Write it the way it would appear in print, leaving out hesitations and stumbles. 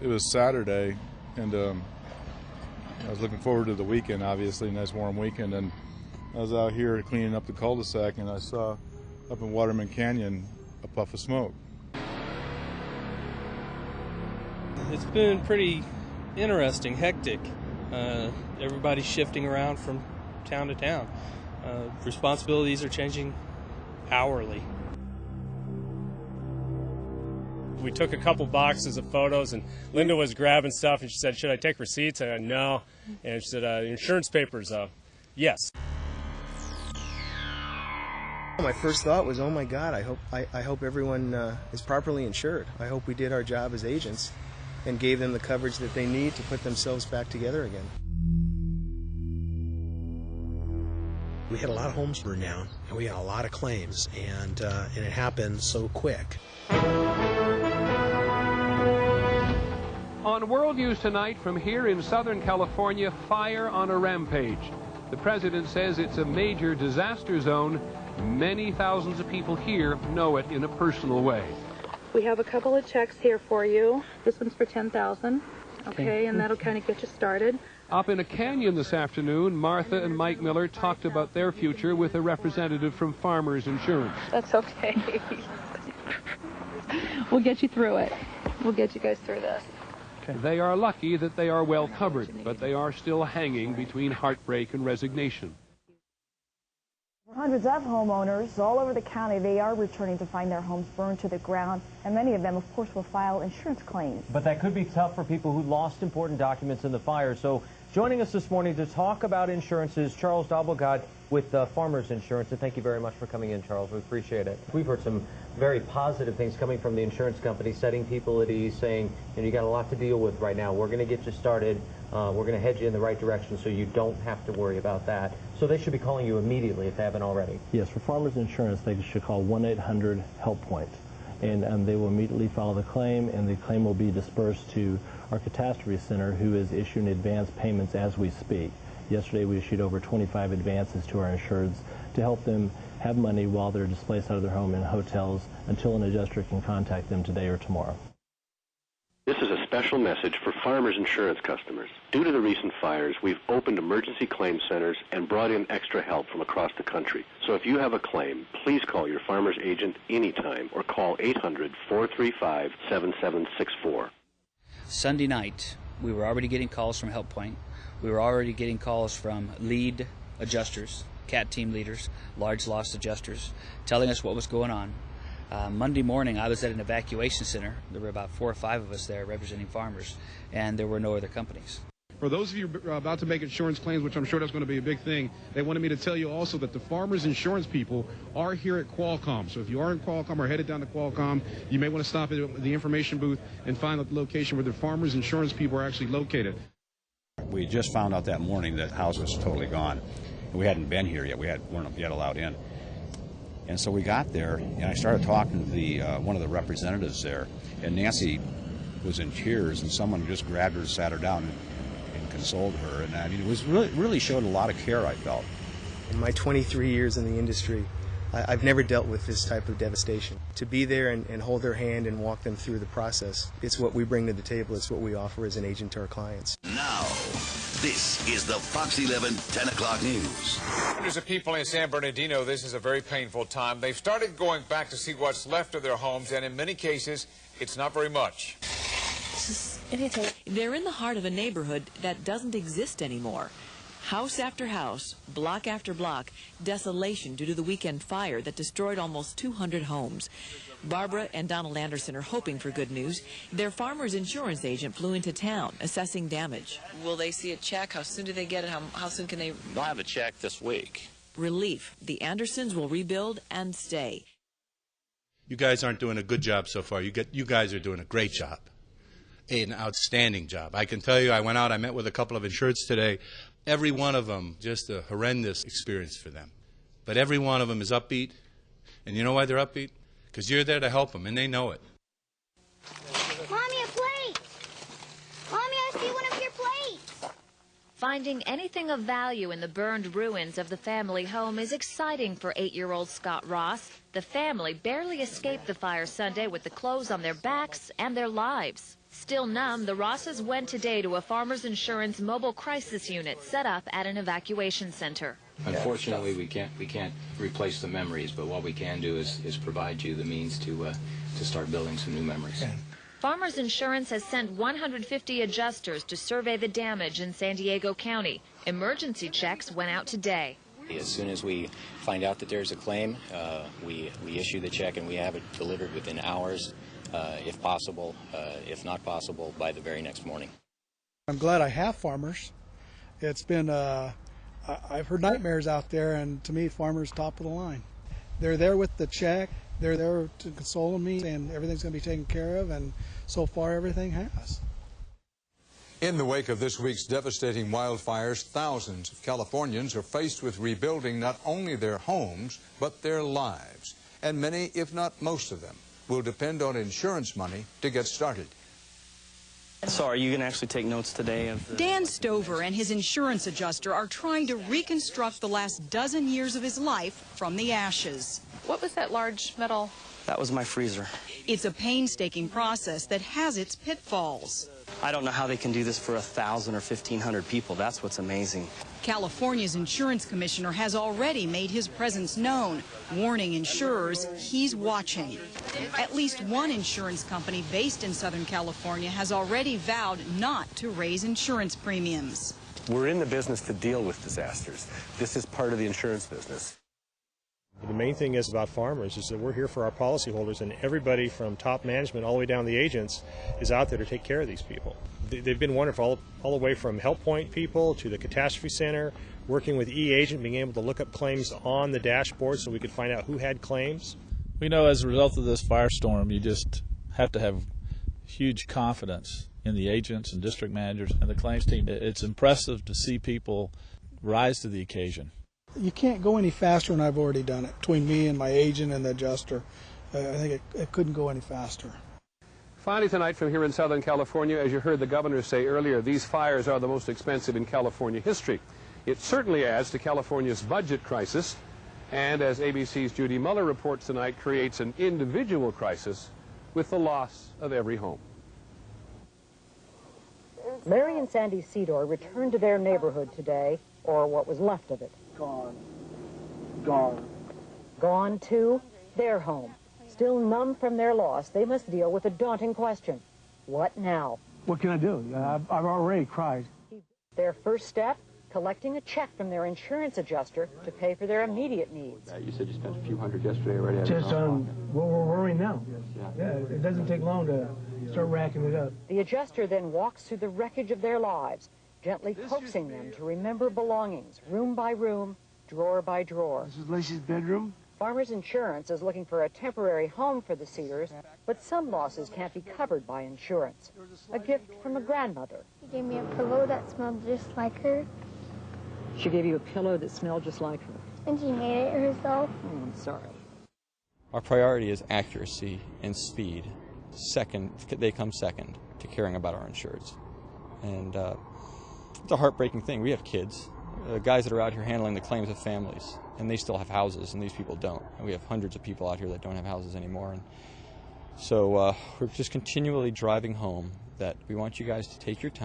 It was Saturday, and I was looking forward to the weekend, obviously, a nice warm weekend, and I was out here cleaning up the cul-de-sac, and I saw up in Waterman Canyon a puff of smoke. It's been pretty interesting, hectic. Everybody's shifting around from town to town. Responsibilities are changing hourly. We took a couple boxes of photos, and Linda was grabbing stuff, and she said, "Should I take receipts?" I said, "No." And she said, "Insurance papers?" Yes. My first thought was, oh my God, I hope everyone is properly insured. I hope we did our job as agents and gave them the coverage that they need to put themselves back together again. We had a lot of homes burn down, and we got a lot of claims, and it happened so quick. On World News Tonight from here in Southern California, fire on a rampage. The president says it's a major disaster zone. Many thousands of people here know it in a personal way. We have a couple of checks here for you. This one's for $10,000, okay, and that'll kind of get you started. Up in a canyon this afternoon, Martha and Mike Miller talked about their future with a representative from Farmers Insurance. That's okay. We'll get you through it. We'll get you guys through this. They are lucky that they are well covered, but they are still hanging between heartbreak and resignation. For hundreds of homeowners all over the county, they are returning to find their homes burned to the ground, and many of them, of course, will file insurance claims. But that could be tough for people who lost important documents in the fire. So joining us this morning to talk about insurances, Charles Dabelgad with Farmers Insurance. And thank you very much for coming in, Charles. We appreciate it. We've heard some very positive things coming from the insurance company, setting people at ease, saying, you got a lot to deal with right now. We're going to get you started. We're going to head you in the right direction so you don't have to worry about that. So they should be calling you immediately if they haven't already. Yes, for Farmers Insurance, they should call 1-800-HELP-POINT. And they will immediately file the claim, and the claim will be dispersed to our catastrophe center, who is issuing advance payments as we speak. Yesterday, we issued over 25 advances to our insureds to help them have money while they're displaced out of their home in hotels until an adjuster can contact them today or tomorrow. This is a special message for Farmers Insurance customers. Due to the recent fires, we've opened emergency claim centers and brought in extra help from across the country. So if you have a claim, please call your Farmers agent anytime or call 800-435-7764. Sunday night, we were already getting calls from Help Point. We were already getting calls from lead adjusters, CAT team leaders, large loss adjusters, telling us what was going on. Monday morning, I was at an evacuation center. There were about 4 or 5 of us there representing farmers, and there were no other companies. For those of you about to make insurance claims, which I'm sure that's going to be a big thing, they wanted me to tell you also that the Farmers Insurance people are here at Qualcomm. So if you are in Qualcomm or headed down to Qualcomm, you may want to stop at the information booth and find out the location where the Farmers Insurance people are actually located. We just found out that morning that the house was totally gone. We hadn't been here yet. We weren't yet allowed in. And so we got there, and I started talking to one of the representatives there, and Nancy was in tears, and someone just grabbed her and sat her down and consoled her. And I mean, it was really showed a lot of care, I felt. In my 23 years in the industry, I've never dealt with this type of devastation. To be there and hold their hand and walk them through the process, it's what we bring to the table. It's what we offer as an agent to our clients. Now, this is the Fox 11 10 o'clock news. Hundreds of people in San Bernardino, this is a very painful time. They've started going back to see what's left of their homes, and in many cases, it's not very much. They're in the heart of a neighborhood that doesn't exist anymore. House after house, block after block, desolation due to the weekend fire that destroyed almost 200 homes. Barbara and Donald Anderson are hoping for good news. Their Farmers Insurance agent flew into town, assessing damage. Will they see a check? How soon do they get it? How soon can they? They'll have a check this week. Relief. The Andersons will rebuild and stay. You guys aren't doing a good job so far. You guys are doing a great job, an outstanding job. I can tell you, I went out, I met with a couple of insureds today. Every one of them, just a horrendous experience for them. But every one of them is upbeat. And you know why they're upbeat? Because you're there to help them, and they know it. Mommy, a plate! Mommy, I see one of your plates! Finding anything of value in the burned ruins of the family home is exciting for 8-year-old Scott Ross. The family barely escaped the fire Sunday with the clothes on their backs and their lives. Still numb, the Rosses went today to a Farmers Insurance mobile crisis unit set up at an evacuation center. Unfortunately, we can't replace the memories, but what we can do is provide you the means to start building some new memories. Farmers Insurance has sent 150 adjusters to survey the damage in San Diego County. Emergency checks went out today. As soon as we find out that there's a claim, we issue the check and we have it delivered within hours, if possible. If not possible, by the very next morning. I'm glad I have Farmers. It's been, I've heard nightmares out there, and to me, Farmers top of the line. They're there with the check. They're there to console me, and everything's going to be taken care of, and so far everything has. In the wake of this week's devastating wildfires, thousands of Californians are faced with rebuilding not only their homes, but their lives. And many, if not most of them, will depend on insurance money to get started. So are you going to actually take notes today of the... Dan Stover and his insurance adjuster are trying to reconstruct the last dozen years of his life from the ashes. What was that large metal? That was my freezer. It's a painstaking process that has its pitfalls. I don't know how they can do this for 1,000 or 1,500 people. That's what's amazing. California's insurance commissioner has already made his presence known, warning insurers he's watching. At least one insurance company based in Southern California has already vowed not to raise insurance premiums. We're in the business to deal with disasters. This is part of the insurance business. The main thing is about Farmers is that we're here for our policyholders, and everybody from top management all the way down to the agents is out there to take care of these people. They've been wonderful, all the way from Help Point people to the Catastrophe Center, working with eAgent, being able to look up claims on the dashboard so we could find out who had claims. We know as a result of this firestorm, you just have to have huge confidence in the agents and district managers and the claims team. It's impressive to see people rise to the occasion. You can't go any faster than I've already done it. Between me and my agent and the adjuster, I think it couldn't go any faster. Finally tonight from here in Southern California, as you heard the governor say earlier, these fires are the most expensive in California history. It certainly adds to California's budget crisis, and as ABC's Judy Muller reports tonight, creates an individual crisis with the loss of every home. Mary and Sandy Cedar returned to their neighborhood today, or what was left of it. Gone. Gone. Gone to their home. Still numb from their loss, they must deal with a daunting question. What now? What can I do? I've already cried. Their first step, collecting a check from their insurance adjuster to pay for their immediate needs. You said you spent a few hundred yesterday already. Just on where we're right now. Yeah, it doesn't take long to start racking it up. The adjuster then walks through the wreckage of their lives, gently coaxing them to remember belongings, room by room, drawer by drawer. This is Lacey's bedroom. Farmers Insurance is looking for a temporary home for the Cedars, but some losses can't be covered by insurance. A gift from a grandmother. She gave me a pillow that smelled just like her. She gave you a pillow that smelled just like her. And she made it herself. Oh, I'm sorry. Our priority is accuracy and speed. They come second to caring about our insureds. And it's a heartbreaking thing. We have kids, guys that are out here handling the claims of families, and they still have houses, and these people don't. And we have hundreds of people out here that don't have houses anymore. And so we're just continually driving home that we want you guys to take your time.